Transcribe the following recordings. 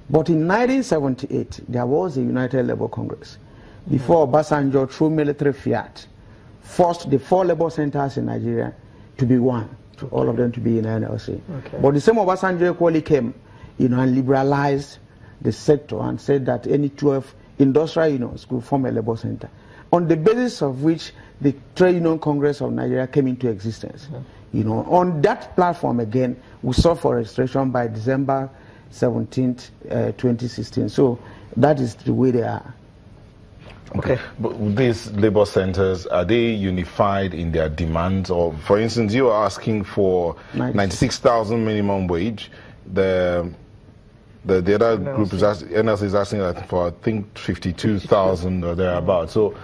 But in 1978, there was a United Labour Congress. Before Obasanjo, through military fiat, forced the 4 labor centers in Nigeria to be one, to all of them to be in NLC. But the same Obasanjo equally came, and liberalized the sector and said that any 12 industrial unions could form a labor center, on the basis of which the Trade Union Congress of Nigeria came into existence. On that platform again, we sought for registration by December 17th, 2016. So that is the way they are. Okay, but these labor centers, are they unified in their demands? Or, for instance, you are asking for 96,000 minimum wage. The other group is NLC is asking for, I think, 52,000 or thereabouts. So,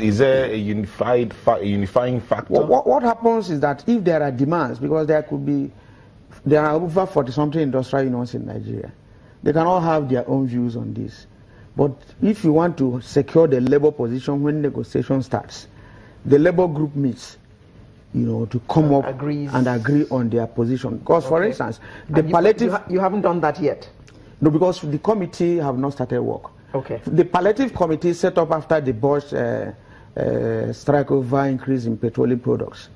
is there a unifying factor? What happens is that if there are demands, because there are over 40-something industrial unions in Nigeria, they can all have their own views on this. But if you want to secure the labor position when negotiation starts, the labor group meets, to come up and agree on their position. Because, for instance, the palliative... You haven't done that yet? No, because the committee have not started work. Okay. The palliative committee set up after the Bosch strike over increase in petroleum products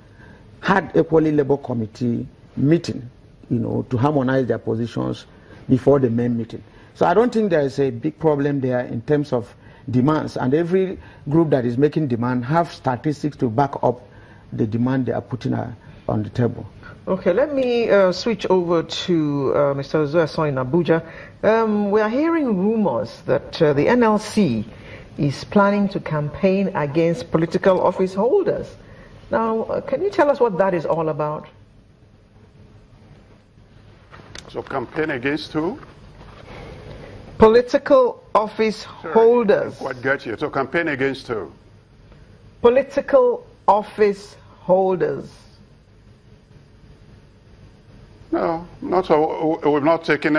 had equally labor committee meeting, to harmonize their positions before the main meeting. So I don't think there is a big problem there in terms of demands, and every group that is making demand have statistics to back up the demand they are putting on the table. Okay, let me switch over to Mr. Ozueson in Abuja. We are hearing rumors that the NLC is planning to campaign against political office holders. Now, can you tell us what that is all about? So campaign against who? Political office holders. What got you? So campaign against who? Political office holders. No, not so. We've not taken.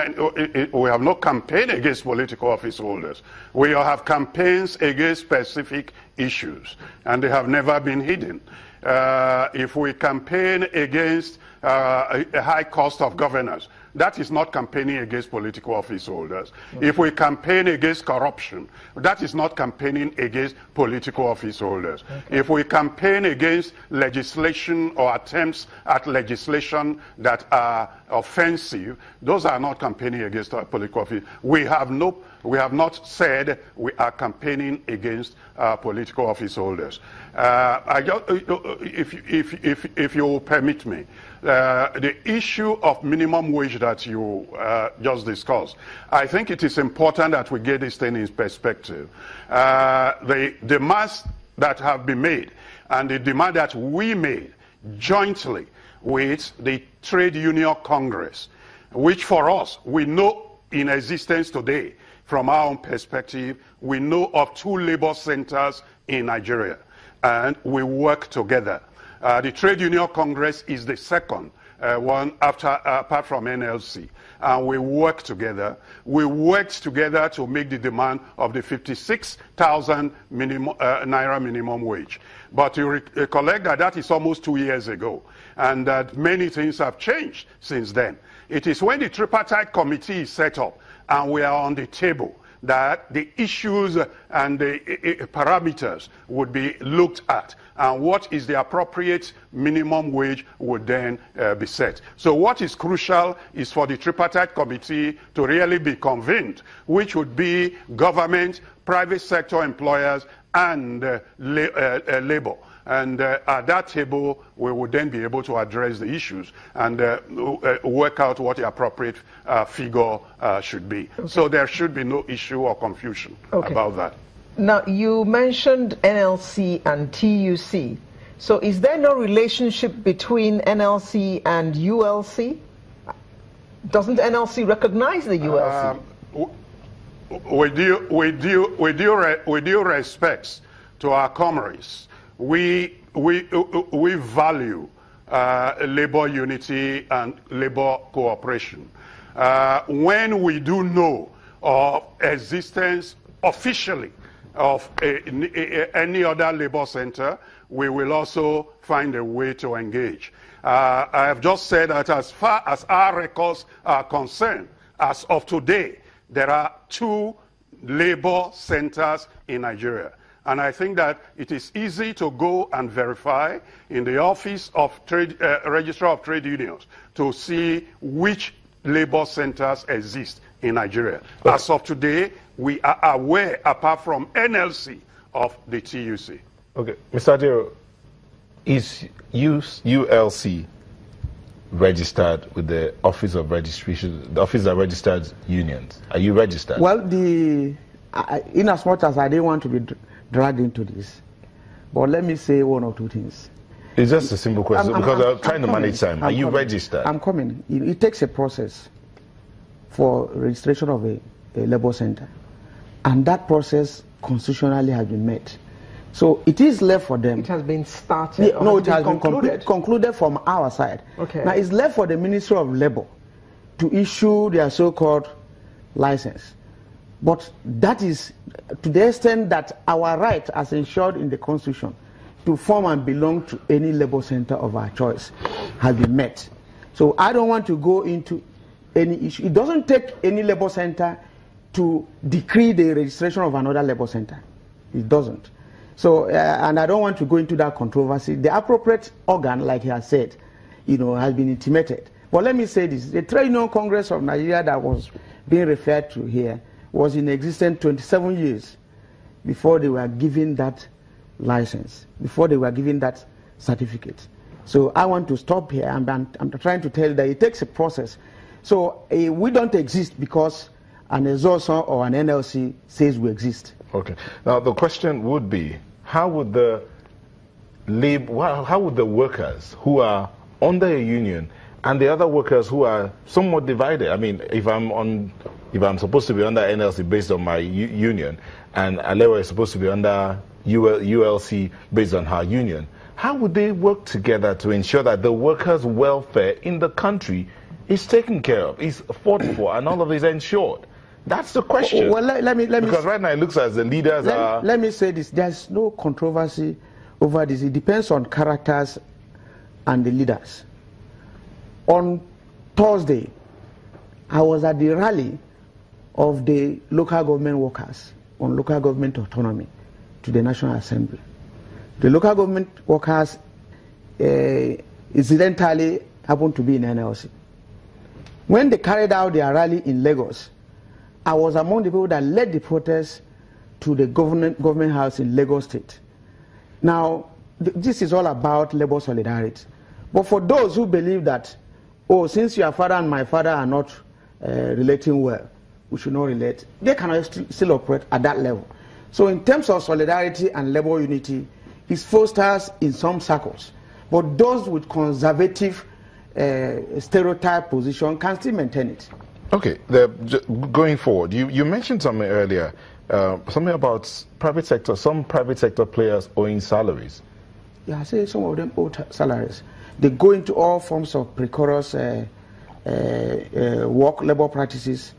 We have no campaign against political office holders. We have campaigns against specific issues, and they have never been hidden. If we campaign against a high cost of governance, that is not campaigning against political office holders. If we campaign against corruption, that is not campaigning against political office holders. If we campaign against legislation or attempts at legislation that are offensive, those are not campaigning against political office. We have not said we are campaigning against political office holders. If you will permit me, the issue of minimum wage that you just discussed, I think it is important that we get this thing in perspective. The demands that have been made and the demand that we made jointly with the Trade Union Congress, which for us, we know in existence today, from our own perspective, we know of 2 labor centers in Nigeria, and we work together. The Trade Union Congress is the second one apart from NLC, and we work together. We worked together to make the demand of the 56,000 naira minimum wage. But you recollect that that is almost 2 years ago, and that many things have changed since then. It is when the tripartite committee is set up and we are on the table that the issues and the parameters would be looked at, and what is the appropriate minimum wage would then be set. So what is crucial is for the tripartite committee to really be convened, which would be government, private sector employers, and labor. And at that table, we would then be able to address the issues and work out what the appropriate figure should be. Okay. So there should be no issue or confusion about that. Now, you mentioned NLC and TUC. So is there no relationship between NLC and ULC? Doesn't NLC recognize the ULC? With due respects to our comrades, we value labor unity and labor cooperation. When we do know of existence officially of any other labor center, we will also find a way to engage. I have just said that as far as our records are concerned, as of today, there are 2 labor centers in Nigeria. And I think that it is easy to go and verify in the Office of Registrar of Trade Unions to see which labor centers exist in Nigeria. Okay. As of today, we are aware, apart from NLC, of the TUC. Okay, Mr. Adero, is ULC registered with the Office of Registration, the Office that registers unions? Are you registered? Well, in as much as I didn't want to be dragged into this, but let me say 1 or 2 things. It's just a simple question because I'm trying to manage time. Are you registered? I'm coming. It takes a process for registration of a labor center, and that process constitutionally has been met. So it is left for them. It has been started. Yeah, no, it has been concluded from our side. Okay. Now it's left for the Ministry of Labor to issue their so-called license. But that is to the extent that our right as ensured in the Constitution to form and belong to any labor center of our choice has been met. So I don't want to go into any issue. It doesn't take any labor center to decree the registration of another labor center. It doesn't. So, and I don't want to go into that controversy. The appropriate organ, like he has said, has been intimated. But let me say this. The Trade Union Congress of Nigeria that was being referred to here was in existence 27 years before they were given that license, before they were given that certificate. So I want to stop here. I'm trying to tell you that it takes a process. So we don't exist because an exhaustion or an NLC says we exist. Okay. Now the question would be, how would the workers who are under a union and the other workers who are somewhat divided? I mean, if I'm supposed to be under NLC based on my union, and Alewa is supposed to be under ULC based on her union, how would they work together to ensure that the workers' welfare in the country is taken care of, is fought for, and all of this ensured? That's the question. Well, let me because right now it looks as the leaders are... Let me say this. There's no controversy over this. It depends on characters and the leaders. On Thursday, I was at the rally of the local government workers on local government autonomy to the National Assembly. The local government workers incidentally happened to be in NLC. When they carried out their rally in Lagos, I was among the people that led the protest to the government house in Lagos State. Now, this is all about labor solidarity. But for those who believe that, oh, since your father and my father are not relating well, we should not relate, they cannot still operate at that level. So in terms of solidarity and labor unity, it fosters in some circles. But those with conservative stereotype position can still maintain it. Okay, going forward, you mentioned something earlier, something about private sector, some private sector players owing salaries. Yeah, I say some of them owe salaries. They go into all forms of precarious labor practices,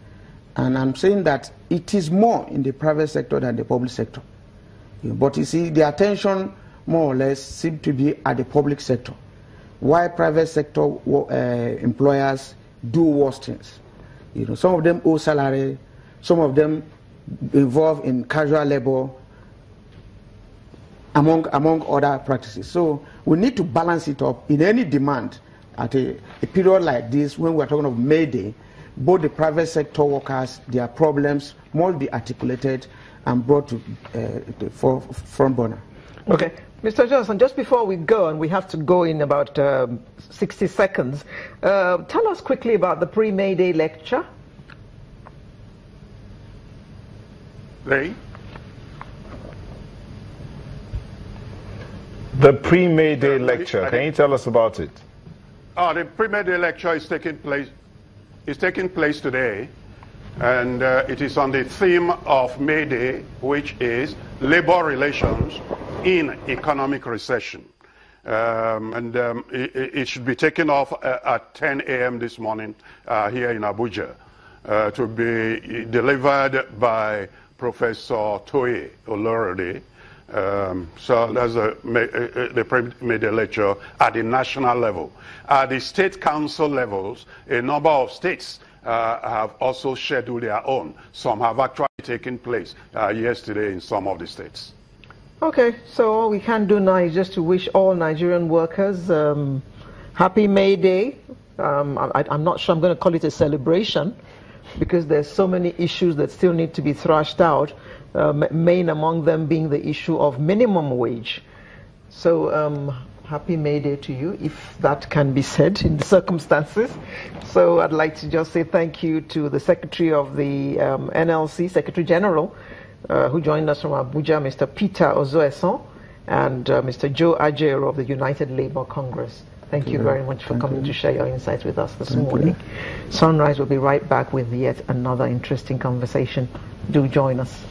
and I'm saying that it is more in the private sector than the public sector. But you see, the attention more or less seems to be at the public sector, while private sector employers do worse things. Some of them owe salary, some of them involved in casual labor, among other practices. So we need to balance it up in any demand at a period like this when we're talking of May Day. Both the private sector workers, their problems must be articulated and brought to the front burner. Okay. Mr. Johnson, just before we go, and we have to go in about 60 seconds, tell us quickly about the pre-May Day lecture. The pre-May Day lecture, can you tell us about it? The pre-May Day lecture is taking place today, and it is on the theme of May Day, which is labor relations in economic recession. It should be taken off at 10 a.m. this morning here in Abuja to be delivered by Professor Toye Olorode. So that's the pre-May Day lecture at the national level. At the state council levels, a number of states have also scheduled their own. Some have actually taken place yesterday in some of the states. Okay, so all we can do now is just to wish all Nigerian workers happy May Day. I'm not sure I'm going to call it a celebration, because there's so many issues that still need to be thrashed out, main among them being the issue of minimum wage. So happy May Day to you, if that can be said in the circumstances. So I'd like to just say thank you to the Secretary of the NLC, Secretary General, who joined us from Abuja, Mr. Peter Ozoeson, and Mr. Joe Ajero of the United Labour Congress. Thank you very much for coming to share your insights with us this morning. Sunrise will be right back with yet another interesting conversation. Do join us.